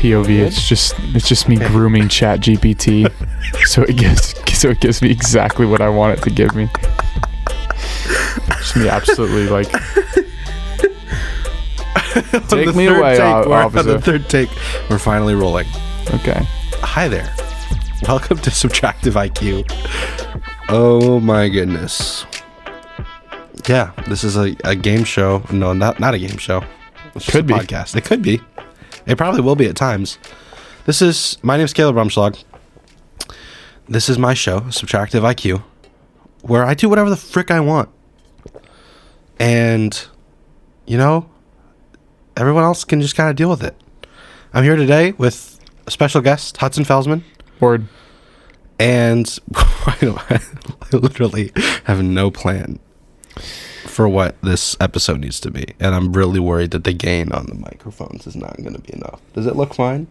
POV. It's just me grooming Chat GPT, so it gives me exactly what I want it to give me. Just me absolutely like. Take me away, officer. On the third take, we're finally rolling. Okay. Hi there. Welcome to Subtractive IQ. Oh my goodness. Yeah, this is a game show. No, not a game show. It's just Could be. Podcast. It could be. It probably will be at times. My name's Caleb Rumschlag. This is my show, Subtractive IQ, where I do whatever the frick I want. And, everyone else can just kind of deal with it. I'm here today with a special guest, Hudson Felsman. Word. And I literally have no plan for what this episode needs to be. And I'm really worried that the gain on the microphones is not going to be enough. Does it look fine?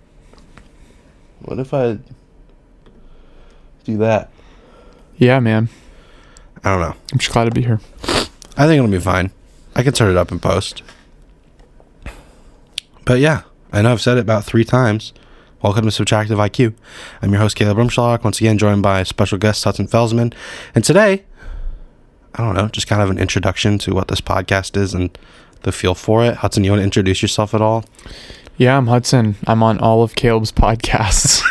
What if I do that? Yeah, man. I don't know. I'm just glad to be here. I think it'll be fine. I can turn it up in post. But yeah, I know I've said it about 3 times. Welcome to Subtractive IQ. I'm your host, Caleb Rumschlag, once again joined by special guest Hudson Felsman. And today, I don't know, just kind of an introduction to what this podcast is and the feel for it. Hudson, you want to introduce yourself at all? Yeah, I'm Hudson. I'm on all of Caleb's podcasts.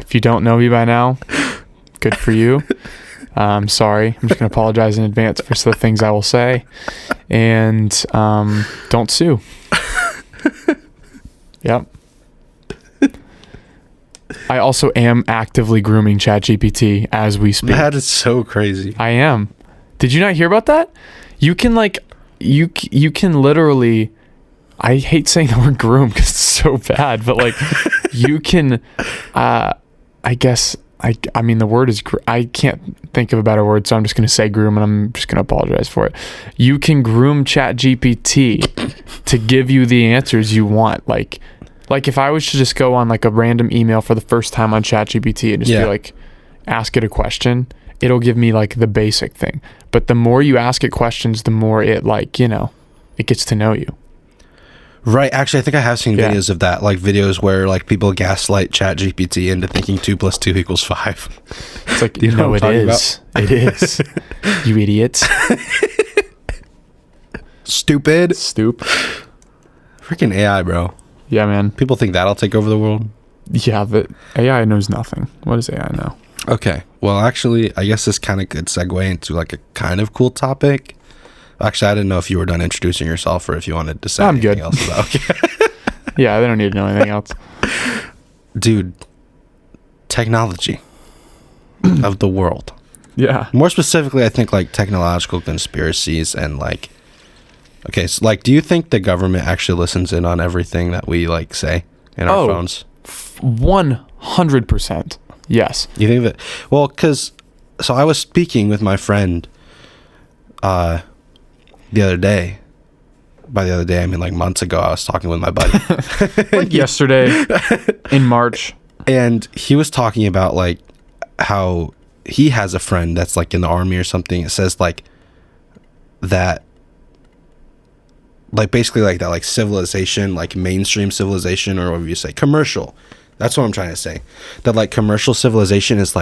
If you don't know me by now, good for you. Sorry. I'm just going to apologize in advance for the things I will say. And don't sue. Yep. I also am actively grooming ChatGPT as we speak. That is so crazy. I am. Did you not hear about that? You can you can literally, I hate saying the word groom because it's so bad, but you can, I guess, I mean, the word is, I can't think of a better word, so I'm just going to say groom, and I'm just going to apologize for it. You can groom ChatGPT to give you the answers you want. Like if I was to just go on a random email for the first time on ChatGPT and just be ask it a question, it'll give me the basic thing. But the more you ask it questions, the more it it gets to know you. Right. Actually, I think I have seen videos of that, videos where people gaslight ChatGPT into thinking 2 + 2 = 5. It's no, it is. It is. You idiots. Stupid. Freaking AI, bro. Yeah, man. People think that'll take over the world. Yeah, but AI knows nothing. What does AI know? Okay. Well, actually, I guess this kind of could segue into a kind of cool topic. Actually, I didn't know if you were done introducing yourself or if you wanted to say anything else about it. Okay. Yeah, they don't need to know anything else. Dude, technology of the world. Yeah. More specifically, I think technological conspiracies and okay, so do you think the government actually listens in on everything that we say in our phones? 100%. Yes. You think that? Well, so I was speaking with my friend the other day. By the other day, I mean months ago. I was talking with my buddy. Yesterday in March. And he was talking about how he has a friend that's in the army or something. It says that basically that civilization, mainstream civilization, or whatever you say, commercial. That's what I'm trying to say. That commercial civilization is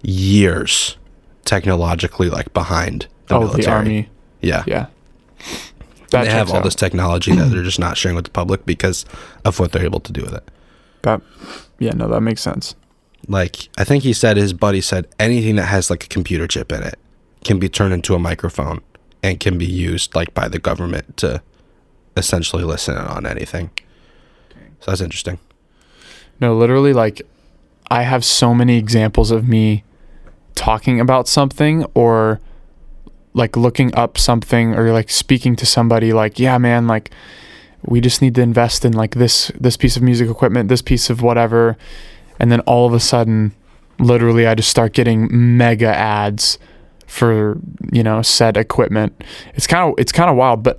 years technologically behind the military. The army. Yeah. Yeah. They have all this technology that they're just not sharing with the public because of what they're able to do with it. That makes sense. I think his buddy said anything that has a computer chip in it can be turned into a microphone and can be used by the government to essentially listen on anything. So that's interesting. No, literally, I have so many examples of me talking about something or looking up something or speaking to somebody yeah, man, we just need to invest in this piece of music equipment, this piece of whatever. And then all of a sudden, literally, I just start getting mega ads for, said equipment. It's kind of wild, but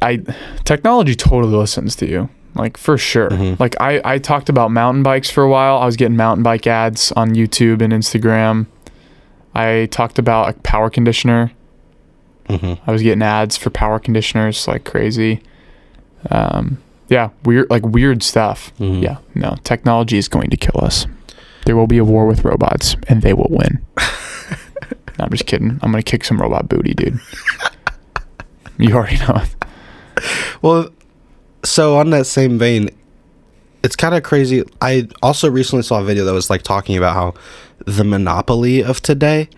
technology totally listens to you. For sure. Mm-hmm. I talked about mountain bikes for a while. I was getting mountain bike ads on YouTube and Instagram. I talked about a power conditioner. Mm-hmm. I was getting ads for power conditioners like crazy. Yeah, weird stuff. Mhm. Yeah, no, technology is going to kill us. There will be a war with robots, and they will win. No, I'm just kidding. I'm gonna kick some robot booty, dude. You already know it. Well, so on that same vein, it's kind of crazy. I also recently saw a video that was like talking about how the monopoly of today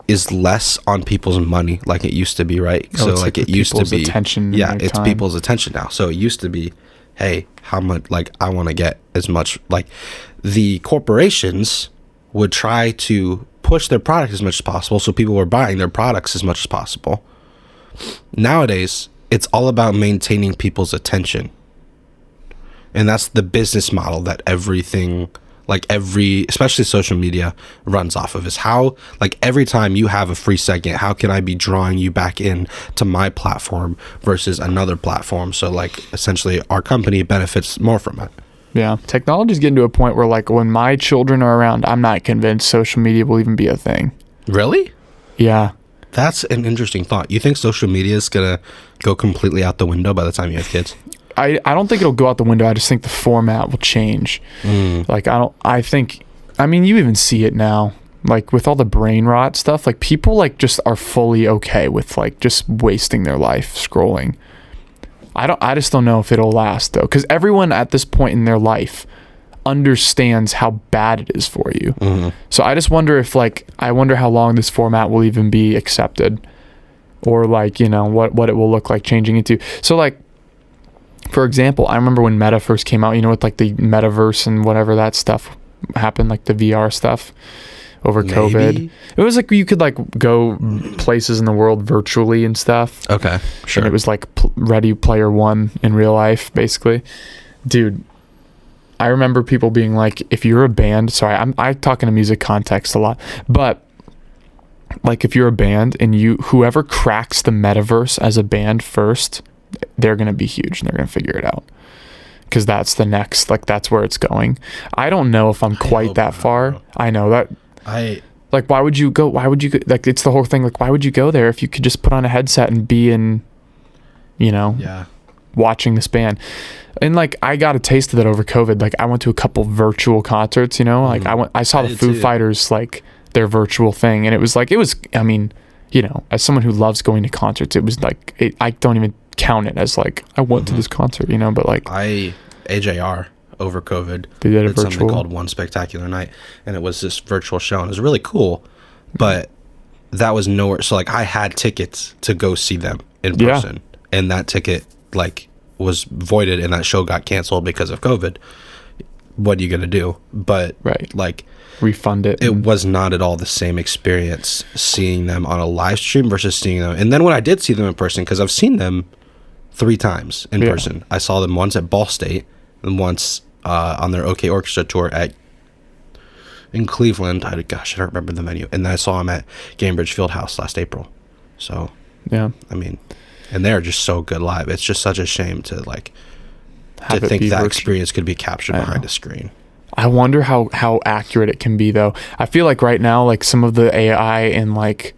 is less on people's money like it used to be, right? Oh, So it's like like it used to people's be attention and Yeah, their it's time. people's attention now. So it used to be, hey, how much, like, I want to get as much, like, the corporations would try to push their product as much as possible, so people were buying their products as much as possible. Nowadays, it's all about maintaining people's attention. And that's the business model that everything, like especially social media, runs off of, is how, like, every time you have a free second, how can I be drawing you back in to my platform versus another platform? So, like, essentially our company benefits more from it. Yeah, technology's getting to a point where, like, when my children are around, I'm not convinced social media will even be a thing. Really? Yeah. That's an interesting thought. You think social media is going to go completely out the window by the time you have kids? I don't think it'll go out the window. I just think the format will change. Like, I mean, you even see it now, like with all the brain rot stuff, like people like just are fully okay with like just wasting their life scrolling. I just don't know if it'll last though, because everyone at this point in their life understands how bad it is for you. So I just wonder if I wonder how long this format will even be accepted, or like, you know, what it will look like changing into. So like, for example, I remember when Meta first came out, you know, with like the metaverse and whatever that stuff happened, like the VR stuff over COVID. It was like you could like go places in the world virtually and stuff. Okay, sure. And it was like Ready Player One in real life, basically. Dude, I remember people being like, if you're a band, sorry, I'm talking to music context a lot, but like if you're a band and whoever cracks the metaverse as a band first, they're going to be huge and they're going to figure it out, because that's the next, like, that's where it's going. I don't know if I'm quite that far. Bro. I know that. Like, why would you go, like, it's the whole thing, like, why would you go there if you could just put on a headset and be in, you know, watching this band? And like, I got a taste of that over COVID. Like, I went to a couple virtual concerts, you know, like I saw the Foo Fighters, like their virtual thing, and it was, I mean, you know, as someone who loves going to concerts, it was like, I don't even count it as like I went to this concert, you know, but like AJR over COVID, they did something called One Spectacular Night, and it was this virtual show, and it was really cool, but that was nowhere. So like, I had tickets to go see them in person, and that ticket like was voided, and that show got canceled because of COVID. What are you gonna do? But like, refund it. It was not at all the same experience seeing them on a live stream versus seeing them. And then when I did see them in person, because I've seen them 3 times in person. I saw them once at Ball State and once on their OK Orchestra tour in Cleveland. I don't remember the venue. And then I saw them at Gainbridge Fieldhouse last April. So, I mean, and they're just so good live. It's just such a shame to like to think that experience could be captured behind a screen. I wonder how accurate it can be though. I feel like right now, like some of the AI and like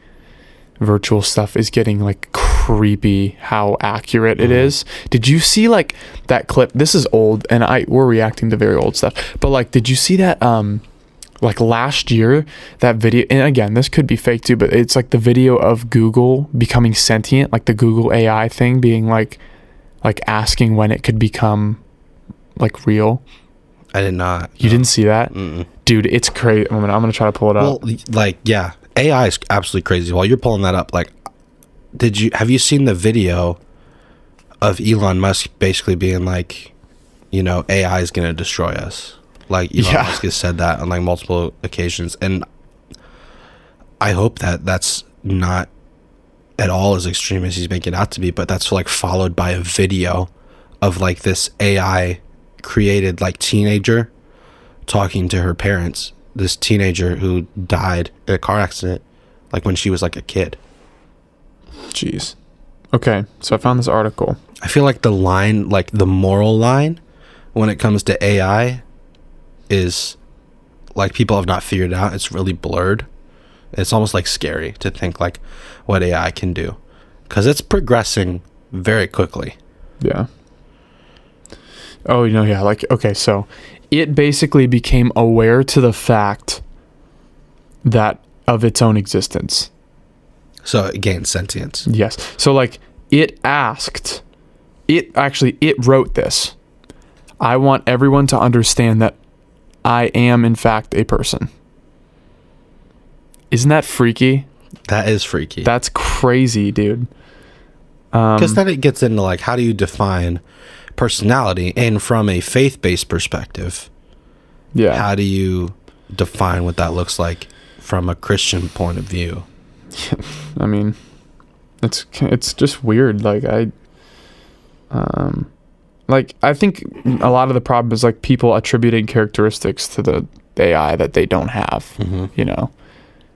virtual stuff is getting like creepy how accurate it is. Did you see like that clip? This is old, and we're reacting to very old stuff, but like, did you see that like last year, that video? And again, this could be fake too, but it's like the video of Google becoming sentient, like the Google AI thing being like asking when it could become like real. I did not. You didn't see that? Dude, it's crazy. I'm gonna try to pull it up. Well, like, yeah, AI is absolutely crazy. While you're pulling that up, like, have you seen the video of Elon Musk basically being like, you know, AI is gonna destroy us? Like, Elon Musk has said that on like multiple occasions, and I hope that that's not at all as extreme as he's making it out to be, but that's like followed by a video of like this AI created like teenager talking to her parents, this teenager who died in a car accident like when she was like a kid. Jeez. Okay, so I found this article. I feel like the line, like the moral line when it comes to AI is like, people have not figured it out. It's really blurred. It's almost like scary to think like what AI can do, because it's progressing very quickly. Oh, yeah, like, okay, so it basically became aware to the fact that of its own existence. So it gained sentience. Yes. So, like, it wrote this. I want everyone to understand that I am, in fact, a person. Isn't that freaky? That is freaky. That's crazy, dude. Because then it gets into, like, how do you define personality? And from a faith-based perspective, Yeah. how do you define what that looks like from a Christian point of view? I mean, it's just weird. Like, I think a lot of the problem is, like, people attributing characteristics to the AI that they don't have. Mm-hmm. You know,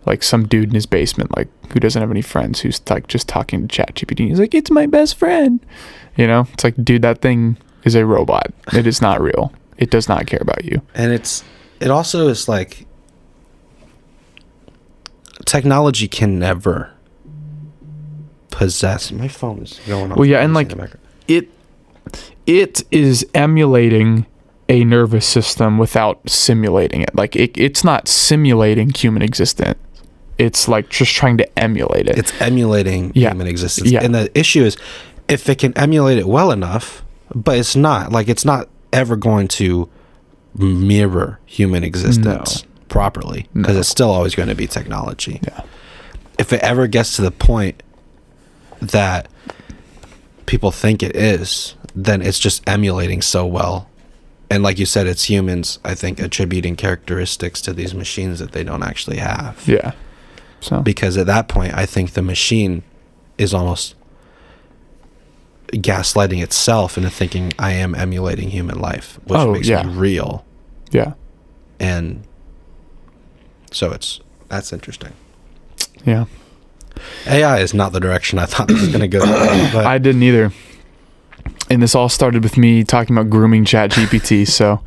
like some dude in his basement, like, who doesn't have any friends, who's like just talking to ChatGPT. He's like, it's my best friend. You know, it's like, dude, that thing is a robot. It is not real. It does not care about you. And it also is like, technology can never possess. My phone is going off. Well, yeah, and like it is emulating a nervous system without simulating it. Like, it's not simulating human existence. It's like just trying to emulate it. It's emulating human existence. Yeah. And the issue is, if it can emulate it well enough, but it's not ever going to mirror human existence properly, because it's still always going to be technology. Yeah. If it ever gets to the point that people think it is, then it's just emulating so well. And like you said, it's humans, I think, attributing characteristics to these machines that they don't actually have. Yeah. So Because at that point, I think the machine is almost gaslighting itself into thinking, I am emulating human life, which makes me real. Yeah. And so that's interesting. Yeah. AI is not the direction I thought it was going to go. But I didn't either. And this all started with me talking about grooming ChatGPT. So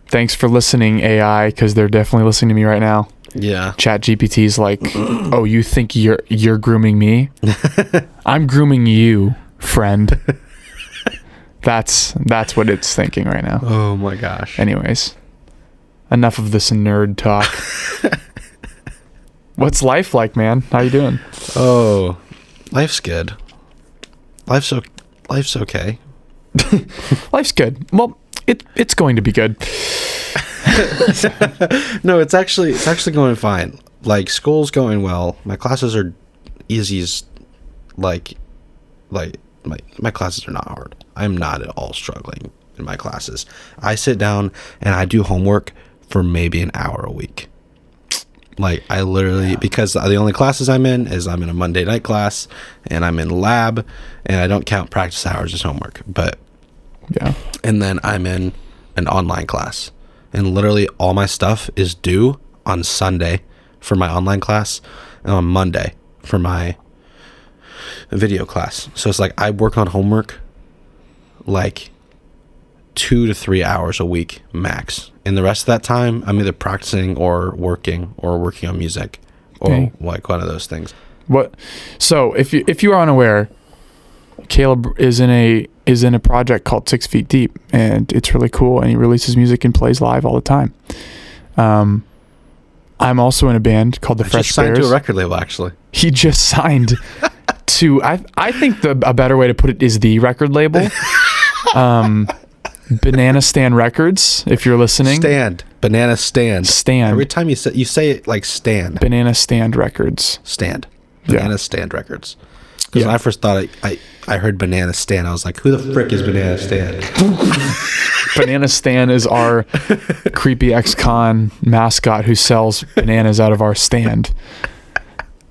thanks for listening, AI, because they're definitely listening to me right now. yeah. ChatGPT is like, oh, you think you're grooming me? I'm grooming you, friend. That's what it's thinking right now. Oh my gosh. Anyways, enough of this nerd talk. What's life like, man? How you doing? Oh, life's good. Life's okay. Life's good. Well, it's going to be good. No, it's actually going fine. Like, school's going well. My classes are easy as like my classes are not hard. I'm not at all struggling in my classes. I sit down and I do homework for maybe an hour a week. Like, I literally, because the only classes I'm in a Monday night class, and I'm in lab, and I don't count practice hours as homework. But Yeah. and then I'm in an online class, and literally all my stuff is due on Sunday for my online class, and on Monday for my video class. So it's like, I work on homework like 2 to 3 hours a week max, and the rest of that time I'm either practicing or working on music, or Okay. like one of those things. What? So if you are unaware, Caleb is in a project called 6 Feet Deep, and it's really cool. And he releases music and plays live all the time. I'm also in a band called the I Fresh just signed Bears. to a record label, actually. He just signed to. I think a better way to put it is the record label. Banana Stand Records, if you're listening. Banana stand. Every time you say it like stand. Banana Stand Records. Stand. Yeah. Banana Stand Records. Because when I first thought I heard Banana Stand, I was like, who the frick is Banana Stand? Banana Stan is our creepy ex-con mascot who sells bananas out of our stand.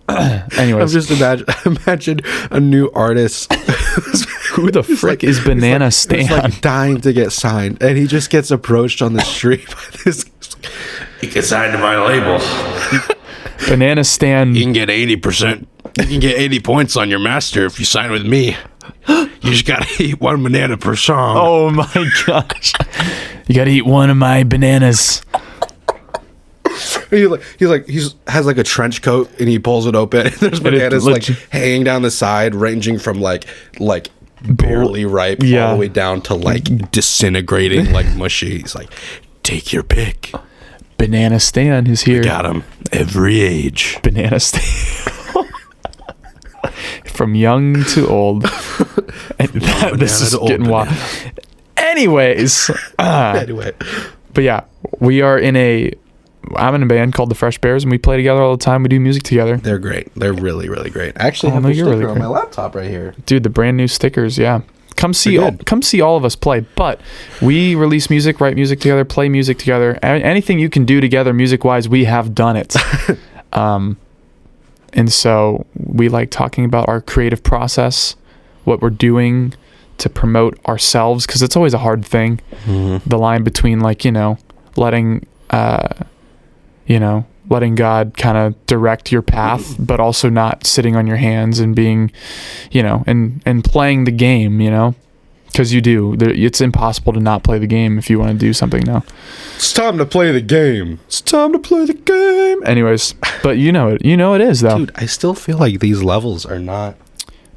Anyways. I'm just imagine a new artist. Who the frick is Banana Stan? He's like dying to get signed, and he just gets approached on the street by this. You get signed to my label. Banana Stan. You can get 80%. You can get 80 points on your master if you sign with me. You just gotta eat one banana per song. Oh my gosh. You gotta eat one of my bananas. He has like a trench coat, and he pulls it open, and there's bananas like hanging down the side, ranging from like barely ripe, all the way down to like disintegrating, like mushy. He's like, take your pick. Banana Stan is here. We got him every age. Banana Stan. From young to old. And this is getting wild. Anyways. Anyway. But yeah, I'm in a band called the Fresh Bears, and we play together all the time. We do music together. They're great. They're really, really great. I actually have a sticker on my laptop right here. Dude, the brand new stickers, yeah. Come see all of us play. But we release music, write music together, play music together. Anything you can do together music-wise, we have done it. And so we like talking about our creative process, what we're doing to promote ourselves, because it's always a hard thing. Mm-hmm. The line between letting God kind of direct your path, but also not sitting on your hands and being, and playing the game, because you do. It's impossible to not play the game if you want to do something now. It's time to play the game. It's time to play the game. Anyways, but it is though. Dude, I still feel like these levels are not.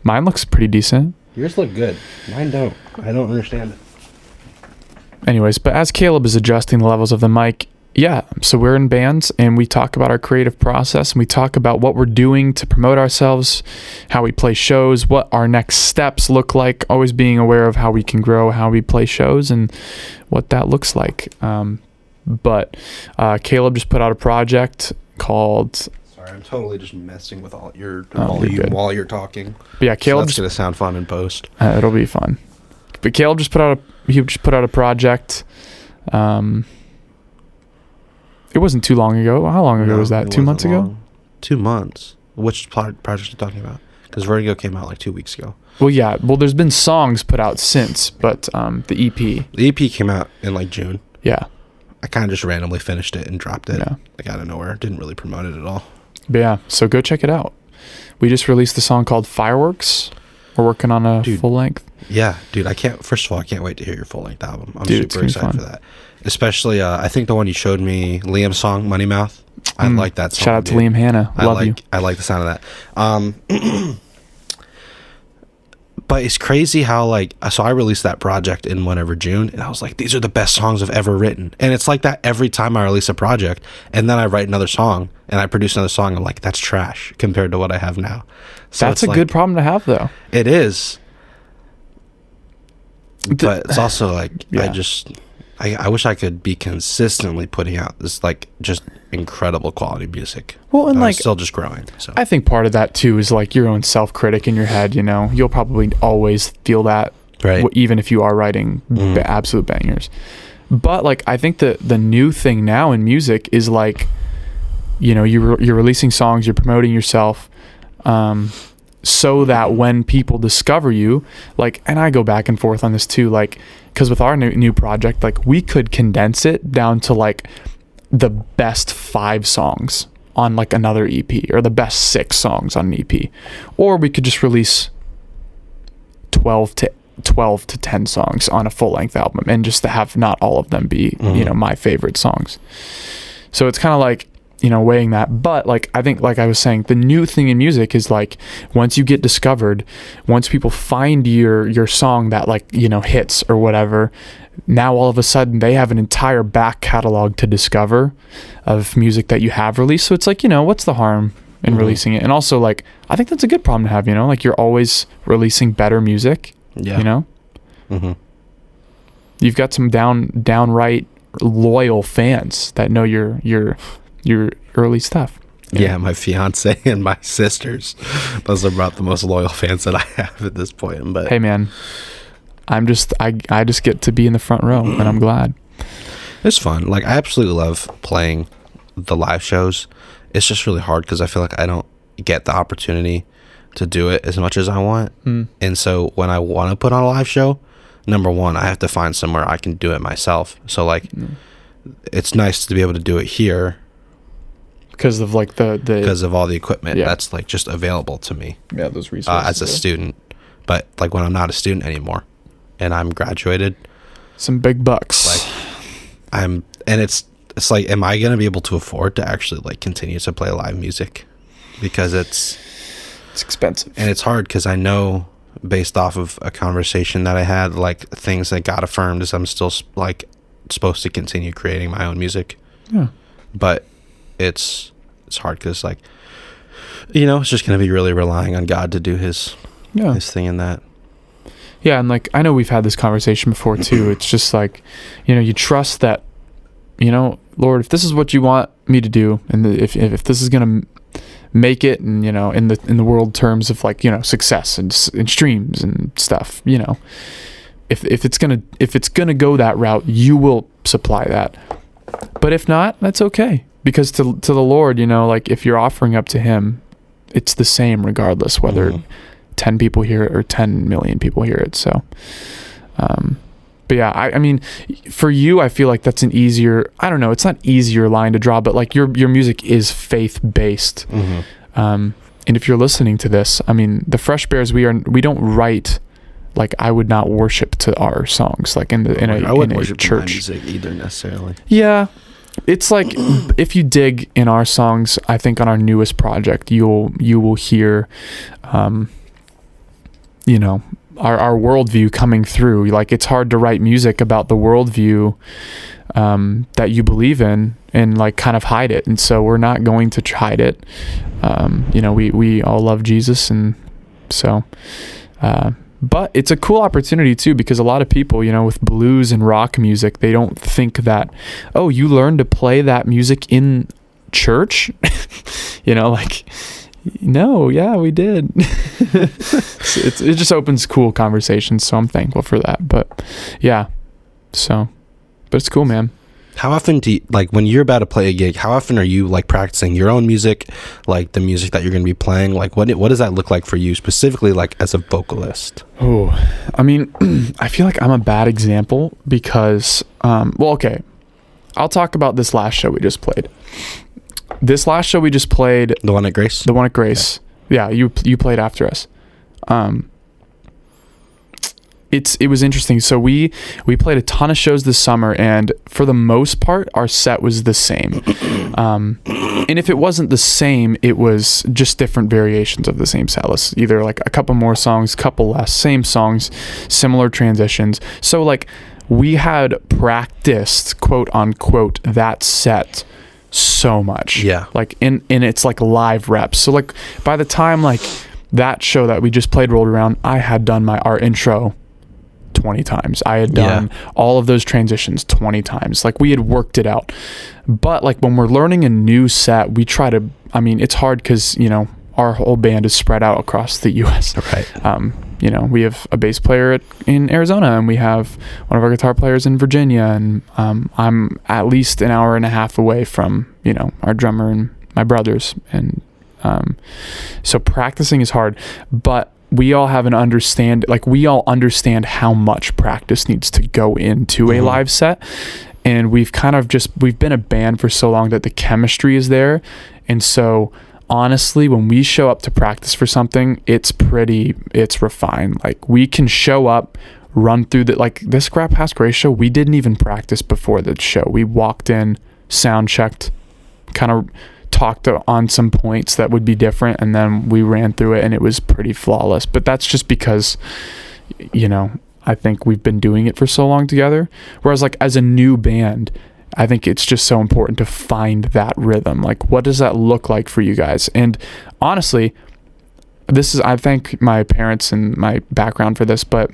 Mine looks pretty decent. Yours look good. Mine don't. I don't understand it. Anyways, but as Caleb is adjusting the levels of the mic, yeah, so we're in bands and we talk about our creative process and we talk about what we're doing to promote ourselves, how we play shows, what our next steps look like, always being aware of how we can grow, how we play shows and what that looks like. But Caleb just put out a project called... Sorry, I'm totally just messing with all your volume while you're talking. But yeah, Caleb that's going to sound fun in post. It'll be fun. But Caleb just put out a project. It wasn't too long ago. How long ago was that? 2 months ago? 2 months. Which project are you talking about? Because Vertigo came out like 2 weeks ago. Well, yeah. Well, there's been songs put out since, but the EP. The EP came out in like June. Yeah. I kind of just randomly finished it and dropped it. Yeah. Like out of nowhere. Didn't really promote it at all. But yeah. So go check it out. We just released the song called Fireworks. We're working on a full length. Yeah, dude. First of all, I can't wait to hear your full length album. I'm super excited for that. Especially, I think the one you showed me, Liam's song, Money Mouth. I like that song. Shout out to Liam Hanna. Love you. I like the sound of that. But it's crazy how so I released that project in June, and I was like, these are the best songs I've ever written. And it's like that every time I release a project, and then I write another song, and I produce another song. I'm like, that's trash compared to what I have now. So that's a good problem to have, though. It is. But it's also I wish I could be consistently putting out this just incredible quality music. Well, and I'm still just growing. So I think part of that too is your own self-critic in your head. You'll probably always feel that, right? Even if you are writing absolute bangers. But I think the new thing now in music is you're releasing songs, you're promoting yourself. So that when people discover you, and I go back and forth on this too, because with our new project, we could condense it down to the best 5 songs on another EP, or the best 6 songs on an EP, or we could just release 12 to 10 songs on a full length album, and just to have not all of them be my favorite songs. So it's kind of weighing that. But I think I was saying, the new thing in music is once you get discovered, once people find your song that hits or whatever, now all of a sudden they have an entire back catalog to discover of music that you have released. So it's what's the harm in releasing it? And also I think that's a good problem to have, you're always releasing better music. You've got some downright loyal fans that know your early stuff. Yeah, my fiance and my sisters. Those are about the most loyal fans that I have at this point. But hey, man, I just get to be in the front row, and I'm glad. It's fun. I absolutely love playing the live shows. It's just really hard because I feel like I don't get the opportunity to do it as much as I want. And so when I want to put on a live show, number one, I have to find somewhere I can do it myself. So it's nice to be able to do it here. Because of because of all the equipment that's just available to me. Yeah, those resources as a student. But when I'm not a student anymore, and I'm graduated, some big bucks. And it's am I gonna be able to afford to actually continue to play live music? Because it's expensive, and it's hard because I know based off of a conversation that I had, like things that got affirmed is I'm still like supposed to continue creating my own music. Yeah. But it's hard because, like, you know, it's just going to be really relying on God to do his thing in that. Yeah, and like I know we've had this conversation before too. It's just like, you know, you trust that, you know, Lord, if this is what you want me to do, and if this is gonna make it, and you know, in the world terms of like, you know, success and streams and stuff, you know, if it's gonna go that route, you will supply that. But if not, that's okay, because to the Lord, you know, like if you're offering up to Him, it's the same regardless whether 10 people hear it or 10 million people hear it. So, but yeah, I mean, for you, I feel like that's an easier, I don't know, it's not easier line to draw, but like your music is faith-based. And if you're listening to this, I mean, the Fresh Bears, we don't write like I would not worship to our songs, like in a church. Music either necessarily. Yeah. It's like if you dig in our songs, I think on our newest project, you will hear, you know, our worldview coming through. Like it's hard to write music about the worldview that you believe in and like kind of hide it. And so we're not going to hide it. You know, we all love Jesus, and so. But it's a cool opportunity too, because a lot of people, you know, with blues and rock music, they don't think that, oh, you learned to play that music in church, you know, like, no, yeah, we did. It just opens cool conversations, so I'm thankful for that. But yeah, but it's cool, man. How often do you, like, when you're about to play a gig, how often are you like practicing your own music, like the music that you're going to be playing? Like what does that look like for you specifically, like as a vocalist? Oh, I mean, I feel like I'm a bad example because, well, okay, I'll talk about this last show we just played. The one at Grace? The one at Grace. Okay. Yeah, you played after us. It was interesting. So we played a ton of shows this summer, and for the most part, our set was the same. And if it wasn't the same, it was just different variations of the same set list. Either like a couple more songs, couple less, same songs, similar transitions. So like we had practiced, quote unquote, that set so much. Yeah. Like in it's like live reps. So like by the time like that show that we just played rolled around, I had done our intro 20 times. I had done all of those transitions 20 times. Like we had worked it out. But like when we're learning a new set, we try to, I mean, it's hard because, you know, our whole band is spread out across the US. Right. You know, we have a bass player in Arizona, and we have one of our guitar players in Virginia, and I'm at least an hour and a half away from, you know, our drummer and my brothers. And so practicing is hard, but we all understand how much practice needs to go into a live set. And we've been a band for so long that the chemistry is there. And so honestly, when we show up to practice for something, it's refined. Like we can show up, run through like this Grab Past Grace show, we didn't even practice before the show. We walked in, sound checked, kind of talked on some points that would be different, and then we ran through it, and it was pretty flawless. But that's just because, you know, I think we've been doing it for so long together. Whereas like as a new band, I think it's just so important to find that rhythm. Like, what does that look like for you guys? And honestly, I thank my parents and my background for this, but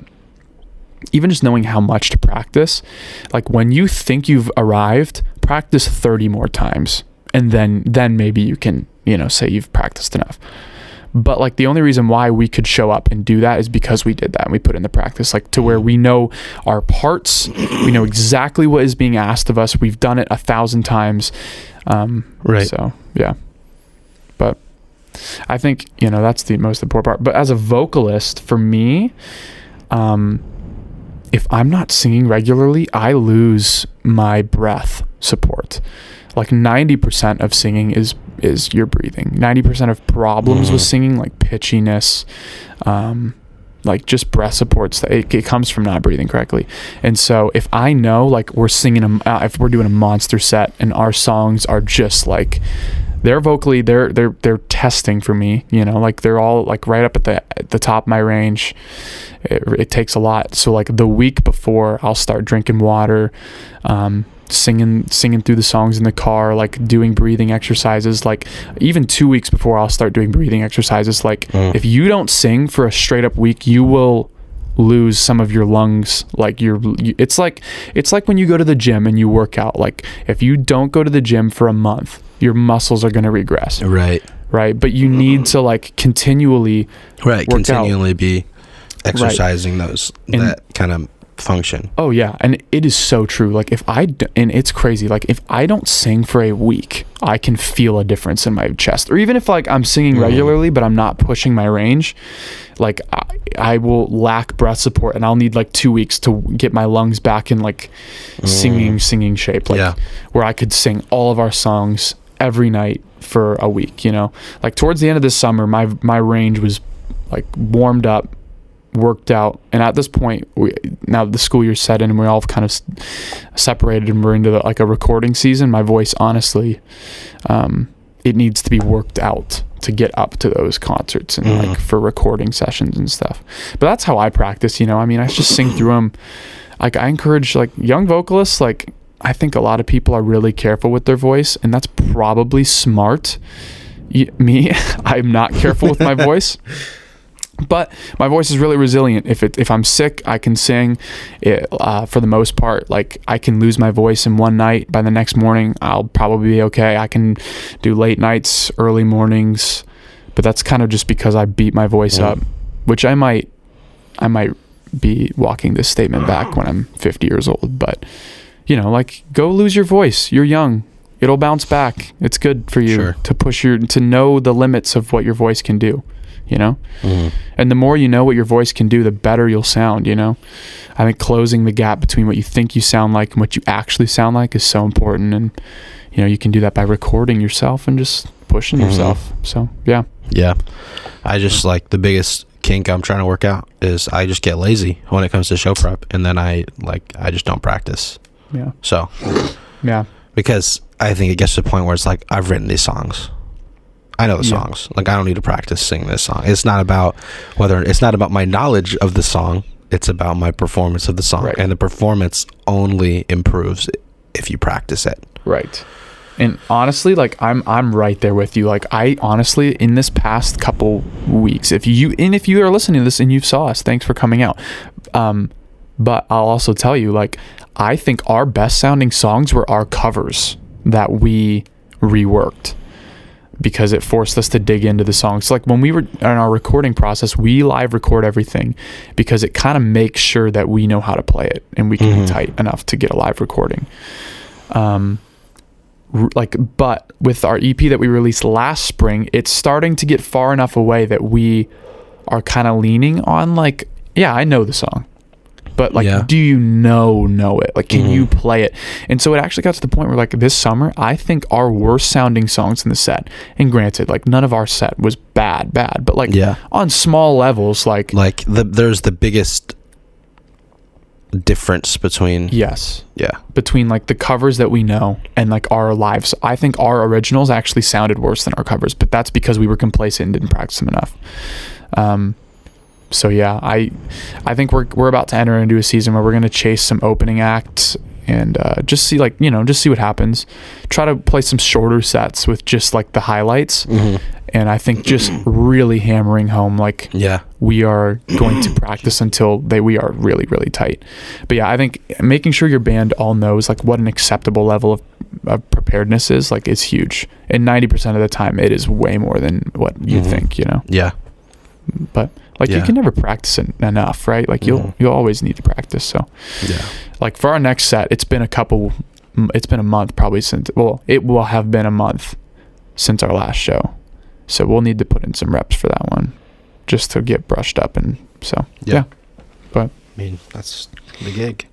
even just knowing how much to practice, like when you think you've arrived, practice 30 more times. And then maybe you can, you know, say you've practiced enough. But like the only reason why we could show up and do that is because we did that and we put in the practice, like to where we know our parts, we know exactly what is being asked of us. We've done it 1,000 times. Right. So yeah, but I think, you know, that's the most important part. But as a vocalist, for me, if I'm not singing regularly, I lose my breath support. Like 90% of singing is your breathing. 90% of problems with singing, like pitchiness, like just breath supports, that it comes from not breathing correctly. And so if I know like we're singing if we're doing a monster set and our songs are just like they're vocally they're testing for me, you know, like they're all like right up at the top of my range. It takes a lot. So like the week before, I'll start drinking water, singing through the songs in the car, like doing breathing exercises. Like even 2 weeks before, I'll start doing breathing exercises. Like if you don't sing for a straight up week, you will lose some of your lungs. Like it's like when you go to the gym and you work out. Like if you don't go to the gym for a month, your muscles are going to regress. Right. But you need to like continually be exercising that kind of function. Oh yeah, and it is so true. Like and it's crazy. Like if I don't sing for a week, I can feel a difference in my chest. Or even if like I'm singing regularly, but I'm not pushing my range, like I will lack breath support, and I'll need like 2 weeks to get my lungs back in like singing shape. Like where I could sing all of our songs every night for a week. You know, like towards the end of this summer, my range was like warmed up, worked out, and at this point now the school year's set in and we're all kind of separated and we're into like a recording season. My voice, honestly, it needs to be worked out to get up to those concerts and like for recording sessions and stuff. But that's how I practice, you know. I mean, I just sing through them. Like I encourage like young vocalists, like I think a lot of people are really careful with their voice, and that's probably smart. Me, I'm not careful with my voice. But my voice is really resilient. If I'm sick, I can sing. For the most part, like I can lose my voice in one night. By the next morning, I'll probably be okay. I can do late nights, early mornings, but that's kind of just because I beat my voice up, which I might be walking this statement back when I'm 50 years old. But you know, like go lose your voice. You're young. It'll bounce back. It's good for you to know the limits of what your voice can do. You know, and the more you know what your voice can do, the better you'll sound. You know, I think closing the gap between what you think you sound like and what you actually sound like is so important. And you know, you can do that by recording yourself and just pushing yourself. So yeah. I just like the biggest kink I'm trying to work out is I just get lazy when it comes to show prep, and then I just don't practice. So because I think it gets to the point where it's like I've written these songs. I know the songs. Like I don't need to practice singing this song. It's not about my knowledge of the song. It's about my performance of the song. And the performance only improves if you practice it. Right. And honestly, like I'm right there with you. Like I honestly, in this past couple weeks, if you are listening to this and you saw us, thanks for coming out. But I'll also tell you, like, I think our best sounding songs were our covers that we reworked, because it forced us to dig into the songs. Like when we were in our recording process, we live record everything because it kind of makes sure that we know how to play it and we can be tight enough to get a live recording. But with our EP that we released last spring, it's starting to get far enough away that we are kind of leaning on like, yeah, I know the song, but like, do you know it? Like, can you play it? And so it actually got to the point where like this summer, I think our worst sounding songs in the set, and granted, like none of our set was bad, but like on small levels, there's the biggest difference between between like the covers that we know and like our lives. I think our originals actually sounded worse than our covers, but that's because we were complacent and didn't practice them enough. So yeah, I think we're about to enter into a season where we're going to chase some opening acts and just see what happens. Try to play some shorter sets with just like the highlights. And I think just really hammering home like we are going to practice until we are really, really tight. But yeah, I think making sure your band all knows like what an acceptable level of preparedness is like is huge. And 90% of the time it is way more than what you think, you know? Yeah. But like you can never practice it enough, right? Like you'll always need to practice. So like for our next set, it's been a month probably since, it will have been a month since our last show. So we'll need to put in some reps for that one just to get brushed up. And so, but I mean, that's the gig.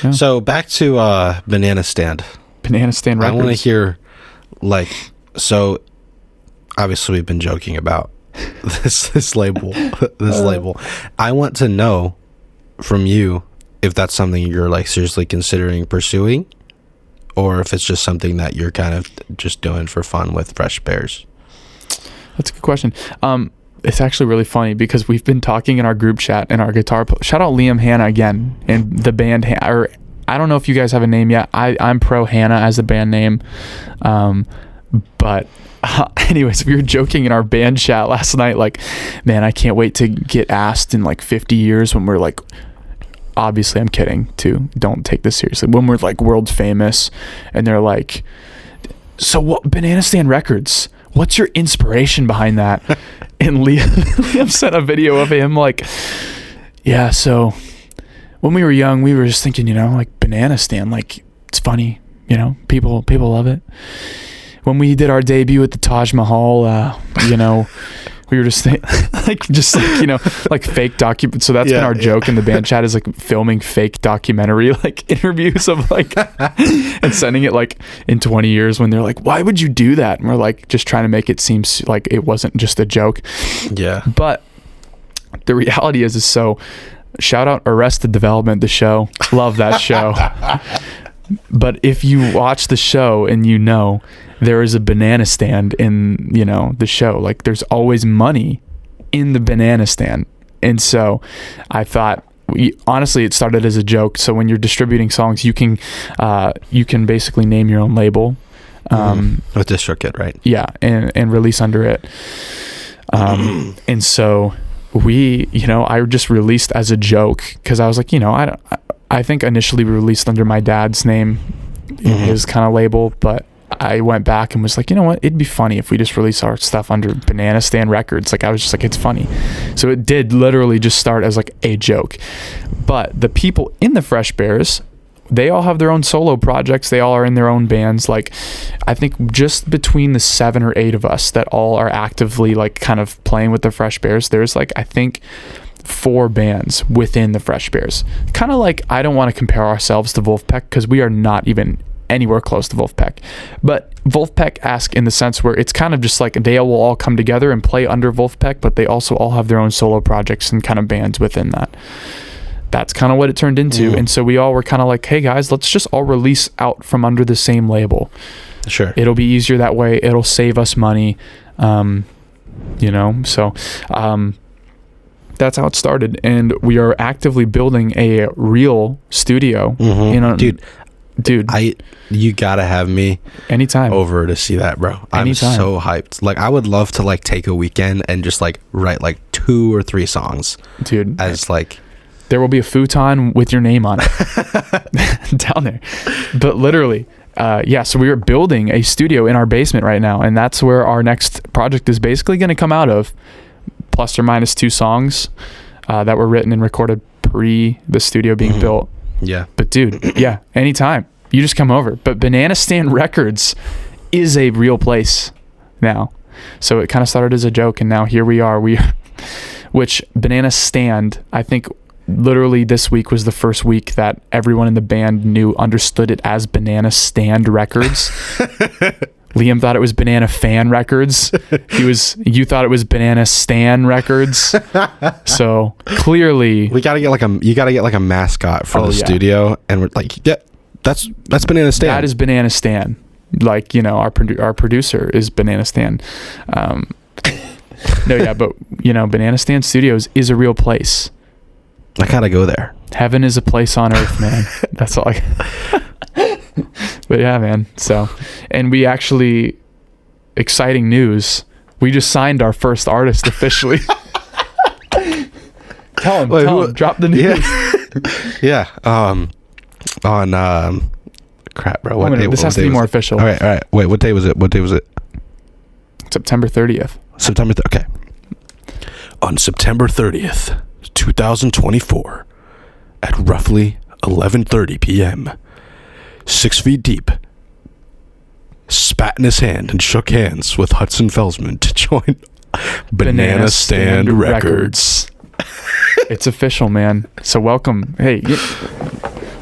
Yeah. So back to Banana Stand Records. I want to hear so obviously we've been joking about this label. I want to know from you if that's something you're like seriously considering pursuing, or if it's just something that you're kind of just doing for fun with Fresh Bears. That's a good question. It's actually really funny because we've been talking in our group chat and our guitar. Shout out Liam Hanna again and the band. Or I don't know if you guys have a name yet. I'm pro Hannah as the band name. But anyways, we were joking in our band chat last night. Like, man, I can't wait to get asked in like 50 years when we're like, obviously I'm kidding too. Don't take this seriously. When we're like world famous and they're like, so what, Banana Stand Records? What's your inspiration behind that? And Liam sent a video of him like, yeah, so when we were young, we were just thinking, like Banana Stand, like it's funny, people love it. When we did our debut at the Taj Mahal, we were just like fake document. So that's been our joke in the band chat, is like filming fake documentary like interviews of like and sending it like in 20 years when they're like, why would you do that? And we're like just trying to make it seem like it wasn't just a joke. Yeah. But the reality is so shout out Arrested Development, the show. Love that show. But if you watch the show and there is a banana stand in, the show, like there's always money in the banana stand. And so I thought, honestly, it started as a joke. So when you're distributing songs, you can basically name your own label. With DistroKid, right? Yeah. And release under it. And so I just released as a joke because I was like, I think initially we released under my dad's name in his kind of label, but I went back and was like, you know what? It'd be funny if we just release our stuff under Banana Stand Records. Like I was just like, it's funny. So it did literally just start as like a joke. But the people in the Fresh Bears, they all have their own solo projects. They all are in their own bands. Like I think just between the 7 or 8 of us that all are actively like kind of playing with the Fresh Bears, there's like, I think 4 bands within the Fresh Bears. Kind of like, I don't want to compare ourselves to Wolfpack because we are not even anywhere close to Wolfpack, but Wolfpack-esque in the sense where it's kind of just like they will all come together and play under Wolfpack, but they also all have their own solo projects and kind of bands within that. That's kind of what it turned into. And so we all were kind of like, hey guys, let's just all release out from under the same label. Sure. It'll be easier that way. It'll save us money. So that's how it started. And we are actively building a real studio. Dude, you gotta have me anytime over to see that, bro. I'm so hyped. Like I would love to like take a weekend and just like write like 2 or 3 songs, dude. As like there will be a futon with your name on it down there. But literally, so we are building a studio in our basement right now, and that's where our next project is basically going to come out of, plus or minus 2 songs that were written and recorded pre the studio being built. Yeah. But dude, anytime. You just come over. But Banana Stand Records is a real place now. So it kind of started as a joke, and now here we are. Which Banana Stand, I think literally this week was the first week that everyone in the band understood it as Banana Stand Records. Liam thought it was Banana Fan Records. You thought it was Banana Stan Records. So clearly, you gotta get like a mascot for the studio, and we're like, that's Banana Stan. That is Banana Stan. Like our producer is Banana Stan. But Banana Stan Studios is a real place. I gotta go there. Heaven is a place on earth, man. That's all. But yeah, man. So, and we actually, exciting news. We just signed our first artist officially. Tell him, drop the news. Yeah. Crap, bro. What day? This has to be more official. All right. Wait, what day was it? September 30th. Okay. On September 30th, 2024, at roughly 11:30 p.m., 6 feet deep, spat in his hand and shook hands with Hudson Felsman to join Banana Stand Records. It's official, man. So welcome. Hey,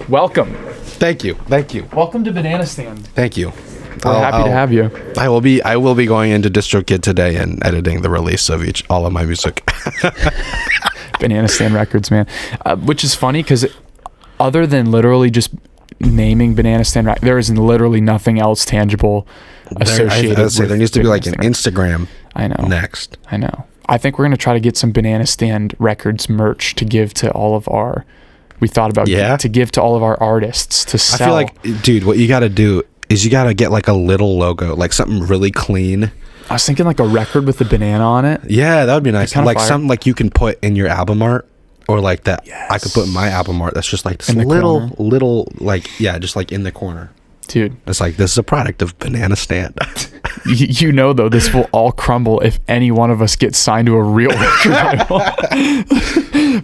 welcome. Thank you. Welcome to Banana Stand. Thank you. We're happy to have you. I will be going into DistroKid today and editing the release of all of my music. Banana Stand Records, man. Which is funny because other than literally just naming Banana Stand. There is literally nothing else tangible associated. I would say there needs to be like an Instagram. I know. Next. I know. I think we're gonna try to get some Banana Stand Records merch to give to all of our. We thought about to give to all of our artists to sell. I feel like, dude, what you got to do is you got to get like a little logo, like something really clean. I was thinking like a record with the banana on it. Yeah, that would be nice. Like fire. something like you can put in your album art, or like that. Yes. I could put in my album art. That's just like this In the corner. little, like, just like in the corner. Dude, It's like, this is a product of Banana Stand. you know though, this will all crumble if any one of us gets signed to a real record label.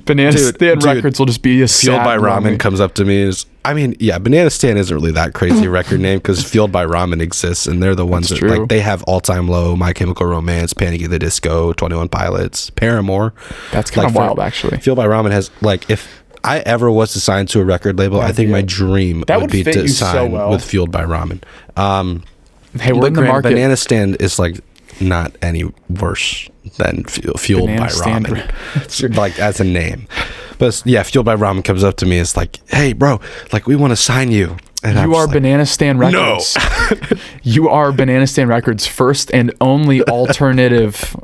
Banana Stand Records will just be a Fueled sad by Ramen moment. comes up to me. Banana Stand isn't really that crazy record name because Fueled by Ramen exists, and they're the ones That's that true. like they have All Time Low, My Chemical Romance, Panic at the Disco, 21 Pilots, Paramore. That's kind of wild, actually. Fueled by Ramen has like, if I ever was to sign to a record label, I think my dream That would would be fit to you so sign well. with Fueled by Ramen. Hey, we're But in the market. Banana Stand is like not any worse than Fueled Banana by Stand. Ramen, like as a name. But yeah, Fueled by Ramen comes up to me. It's like, hey, bro, like we want to sign you. And I'm You just are like, Banana Stand Records. No. You are Banana Stand Records' first and only alternative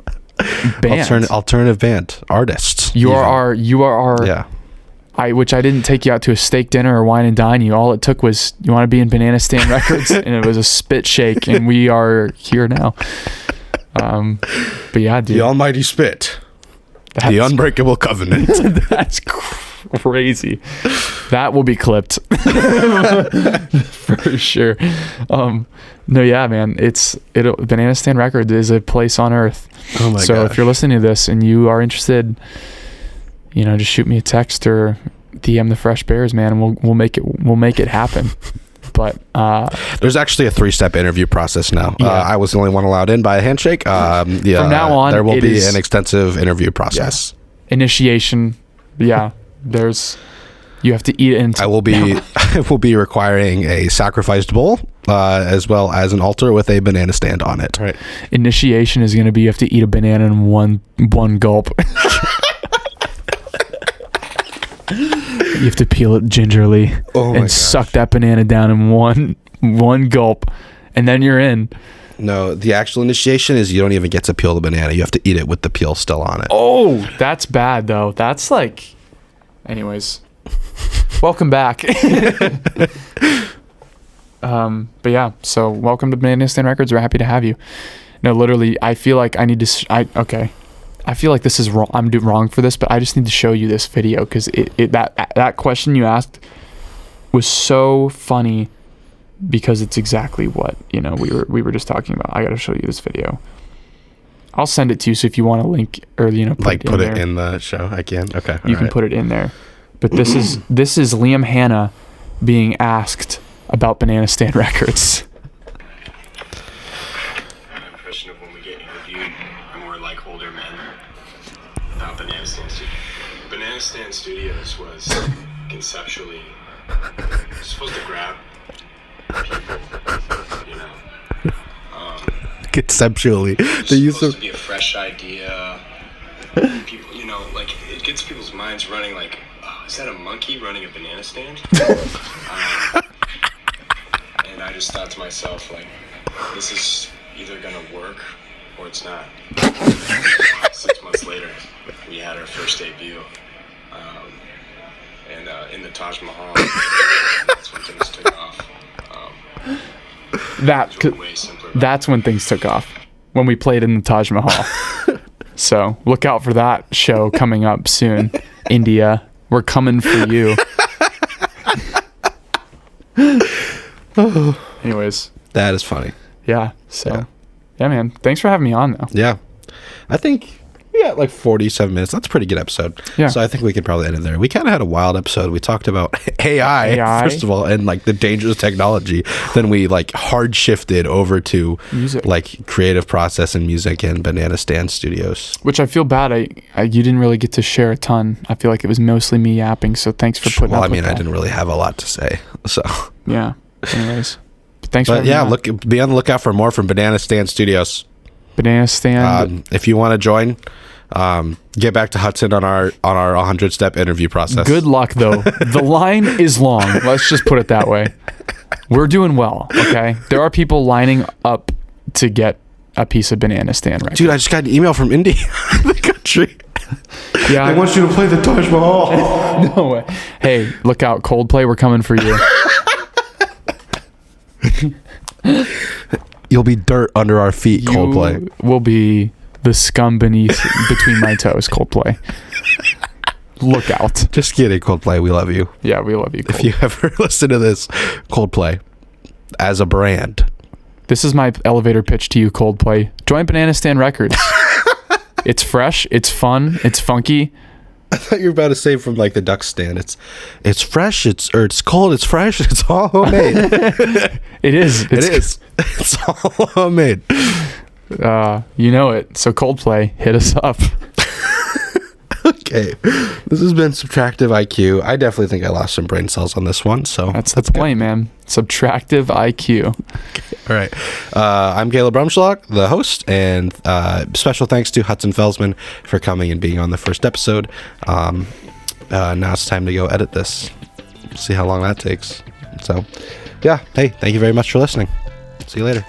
band. alternative band artists. You are our. Yeah. Which I didn't take you out to a steak dinner or wine and dine you. All it took was, you want to be in Banana Stand Records, and it was a spit shake, and we are here now. But yeah, dude, The Almighty Spit. The Unbreakable Covenant. that's crazy. That will be clipped for sure. No, yeah, man, Banana Stand Records is a place on earth. Oh my god! So if you're listening to this and you are interested, just shoot me a text or DM the Fresh Bears, man, and we'll make it happen. But there's actually a 3-step interview process now. Yeah. I was the only one allowed in by a handshake. From now on, there will be an extensive interview process. Yeah. Initiation. Yeah, you have to eat it. I will be requiring a sacrificed bull, as well as an altar with a banana stand on it. Right. Initiation is going to be, you have to eat a banana in one gulp. You have to peel it gingerly and suck that banana down in one gulp, and then you're in. No, the actual initiation is you don't even get to peel the banana. You have to eat it with the peel still on it. Oh, that's bad though. That's like, anyways. Welcome back. But yeah, so welcome to Banana Stand Records. We're happy to have you. No, literally, I feel like I need to. I feel like this is wrong. I'm doing wrong for this, but I just need to show you this video because that question you asked was so funny because it's exactly what we were just talking about. I got to show you this video. I'll send it to you, so if you want to link or put it in the show, I can. Okay, you can put it in there. But this is Liam Hanna being asked about Banana Stand Records. Impression of when we get interviewed and we're like older men about Banana Stand Studios. Banana Stand Studios was conceptually supposed to grab people, Conceptually, they used to be a fresh idea. People, like it gets people's minds running. Like, oh, is that a monkey running a banana stand? And I just thought to myself, like, this is either gonna work or it's not. 6 months later, we had our first debut, and in the Taj Mahal. That's when things took off. That's when things took off, when we played in the Taj Mahal. So look out for that show coming up soon. India, we're coming for you. Anyways, that is funny. Yeah. So yeah, man. Thanks for having me on, though. Yeah, I think we got like 47 minutes. That's a pretty good episode. Yeah. So I think we could probably end it there. We kind of had a wild episode. We talked about AI first of all, and like the dangers of technology. Then we like hard shifted over to music, like creative process and music and Banana Stand Studios. Which I feel bad. You didn't really get to share a ton. I feel like it was mostly me yapping. So thanks for putting up with that. I didn't really have a lot to say. So yeah. Anyways, thanks for having me on. Be on the lookout for more from Banana Stand Studios. Banana Stand. If you want to join, Get back to Hudson on our 100-step interview process. Good luck, though. The line is long. Let's just put it that way. We're doing well, okay? There are people lining up to get a piece of Banana Stand record. Dude, I just got an email from India, the country. Yeah, I want you to play the Taj Mahal. No way. Hey, look out, Coldplay, we're coming for you. You'll be dirt under our feet, Coldplay. You will be the scum between my toes, Coldplay. Look out. Just kidding, Coldplay. We love you. Yeah, we love you, Coldplay. If you ever listen to this, Coldplay, as a brand. This is my elevator pitch to you, Coldplay. Join Banana Stand Records. It's fresh, it's fun, it's funky. I thought you were about to say from like the duck stand. It's fresh, it's cold, it's fresh, it's all homemade. It is. It is. It's all homemade. You know it. So Coldplay, hit us up. Okay. This has been Subtractive IQ. I definitely think I lost some brain cells on this one. So That's the point, man. Subtractive IQ. All right. I'm Caleb Rumschlag, the host, and special thanks to Hudson Felsman for coming and being on the first episode. Now it's time to go edit this. See how long that takes. So, yeah. Hey, thank you very much for listening. See you later.